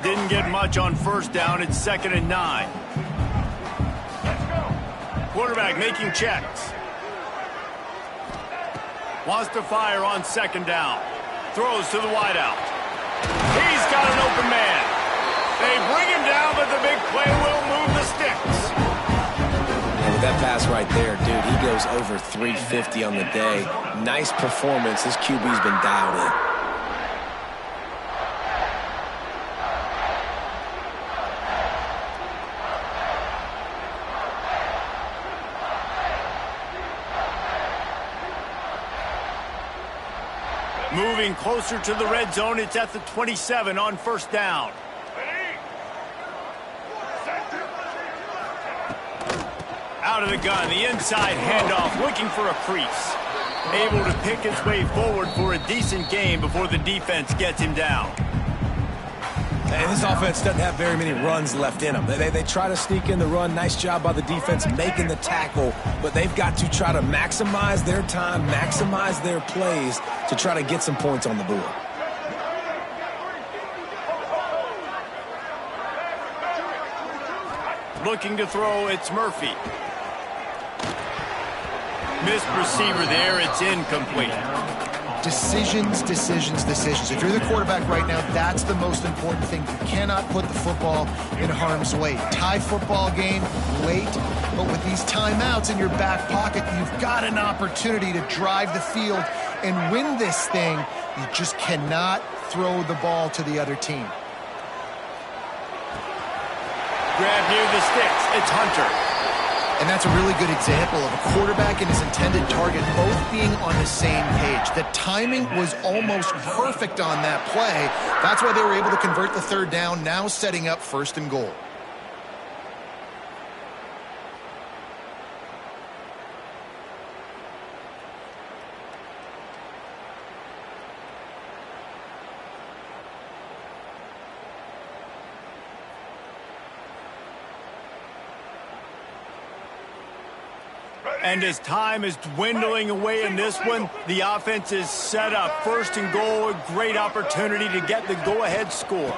Didn't get much on first down. It's 2nd and 9. Quarterback making checks. Wants to fire on 2nd down. Throws to the wideout. He's got an open man. They bring him down, but the big play will move the sticks. And with that pass right there, dude, he goes over 350 on the day. Nice performance. This QB's been dialed in. Moving closer to the red zone, it's at the 27 on first down. Out of the gun, the inside handoff, looking for a crease. Able to pick his way forward for a decent game before the defense gets him down. And this offense doesn't have very many runs left in them. They try to sneak in the run. Nice job by the defense making the tackle. But they've got to try to maximize their time, maximize their plays to try to get some points on the board. Looking to throw, it's Murphy. Missed receiver there, it's incomplete. Decisions, decisions, decisions. If you're the quarterback right now, that's the most important thing. You cannot put the football in harm's way. Tie football game, wait. But with these timeouts in your back pocket, you've got an opportunity to drive the field and win this thing. You just cannot throw the ball to the other team. Grab near the sticks, it's Hunter. And that's a really good example of a quarterback and his intended target both being on the same page. The timing was almost perfect on that play. That's why they were able to convert the 3rd down, now setting up 1st and goal. And as time is dwindling away in this one, the offense is set up. 1st and goal, a great opportunity to get the go-ahead score.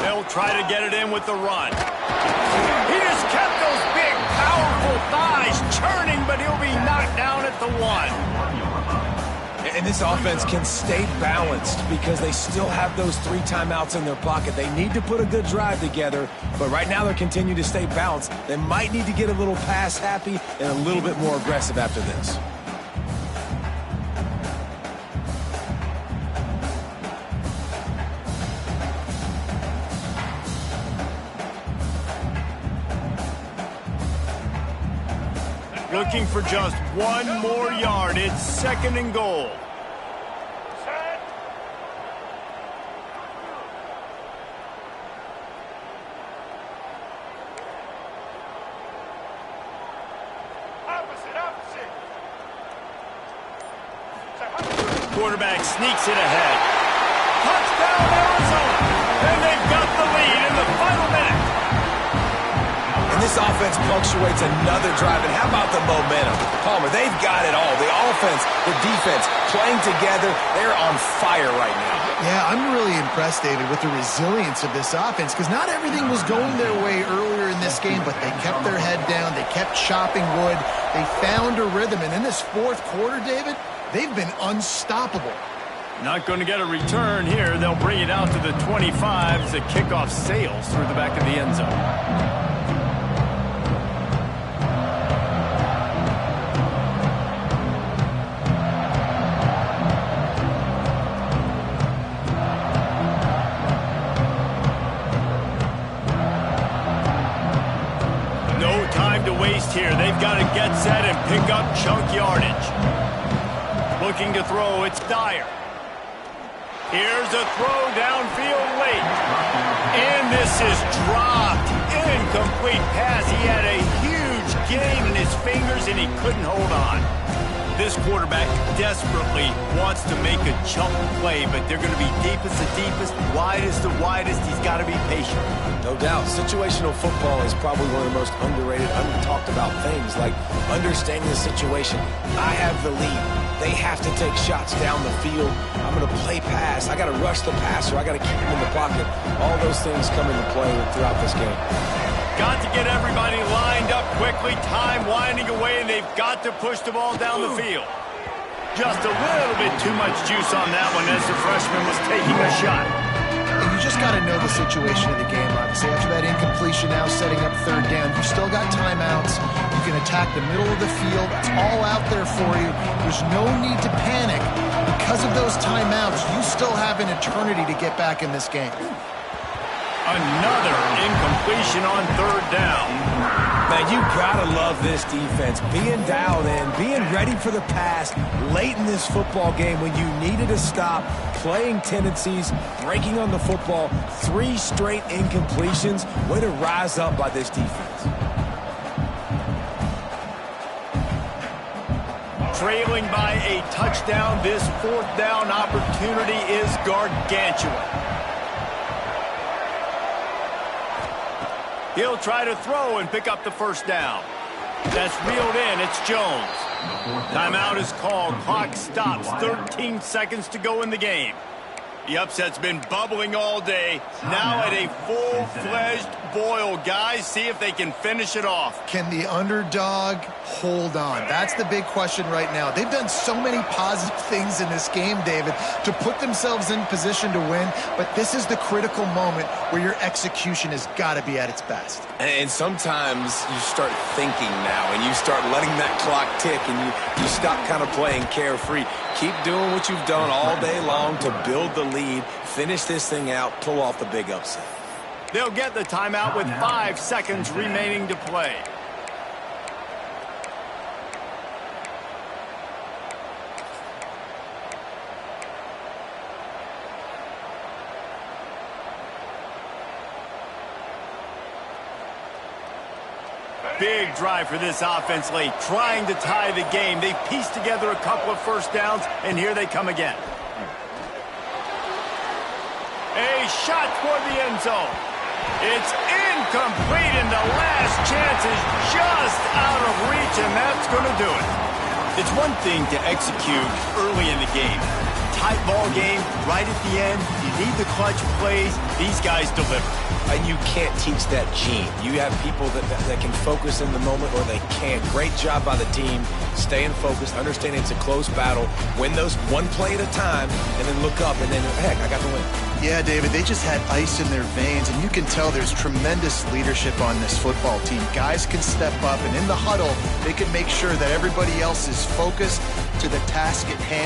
They'll try to get it in with the run. He just kept those big, powerful thighs churning, but he'll be knocked down at the 1. And this offense can stay balanced because they still have those 3 timeouts in their pocket. They need to put a good drive together, but right now they're continuing to stay balanced. They might need to get a little pass happy and a little bit more aggressive after this. Looking for just 1 more yard. It's 2nd and goal. Quarterback sneaks it ahead. Touchdown, Arizona! And they've got the lead in the final minute. And this offense punctuates another drive. And how about the momentum? Palmer, they've got it all. The offense, the defense, playing together. They're on fire right now. Yeah, I'm really impressed, David, with the resilience of this offense because not everything was going their way earlier in this game, but they kept their head down. They kept chopping wood. They found a rhythm. And in this 4th quarter, David, they've been unstoppable. Not going to get a return here. They'll bring it out to the 25 as the kickoff sails through the back of the end zone. chunk yardage. Looking to throw, it's Dyer. Here's a throw downfield late. And this is dropped. Incomplete pass. He had a huge gain in his fingers, and he couldn't hold on. This quarterback desperately wants to make a chunk play, but they're going to be deepest to deepest, widest to widest. He's got to be patient. No doubt. Situational football is probably one of the most underrated, under-talked about things, like understanding the situation. I have the lead. They have to take shots down the field. I'm going to play pass. I got to rush the passer. I got to keep him in the pocket. All those things come into play throughout this game. Got to get everybody lined up quickly. Time winding away, and they've got to push the ball down the field. Just a little bit too much juice on that one as the freshman was taking a shot. And you just got to know the situation of the game, obviously. After that incompletion, now setting up third down. You still got timeouts. You can attack the middle of the field. It's all out there for you. There's no need to panic. Because of those timeouts, you still have an eternity to get back in this game. Another incompletion on third down. Man, you gotta love this defense. Being dialed in, being ready for the pass late in this football game when you needed to stop, playing tendencies, breaking on the football, 3 straight incompletions. Way to rise up by this defense. Trailing by a touchdown, this fourth down opportunity is gargantuan. He'll try to throw and pick up the first down. That's reeled in. It's Jones. Timeout is called. Clock stops. 13 seconds to go in the game. The upset's been bubbling all day. Now at a full-fledged boil. Guys, see if they can finish it off. Can the underdog hold on? That's the big question right now. They've done so many positive things in this game, David, to put themselves in position to win, but this is the critical moment where your execution has got to be at its best. And sometimes you start thinking now, and you start letting that clock tick, and you stop kind of playing carefree. Keep doing what you've done all day long to build the lead, finish this thing out, pull off the big upset. They'll get the timeout with 5 seconds remaining to play. Big drive for this offense late, trying to tie the game. They pieced together a couple of first downs, and here they come again. A shot toward the end zone. It's incomplete, and the last chance is just out of reach, and that's going to do it. It's one thing to execute early in the game. Tight ball game, right at the end. You need the clutch plays. These guys deliver. And you can't teach that gene. You have people that can focus in the moment, or they can't. Great job by the team, staying focused, understanding it's a close battle, win those one play at a time, and then look up, and then, heck, I got the win. Yeah, David, they just had ice in their veins, and you can tell there's tremendous leadership on this football team. Guys can step up, and in the huddle, they can make sure that everybody else is focused to the task at hand.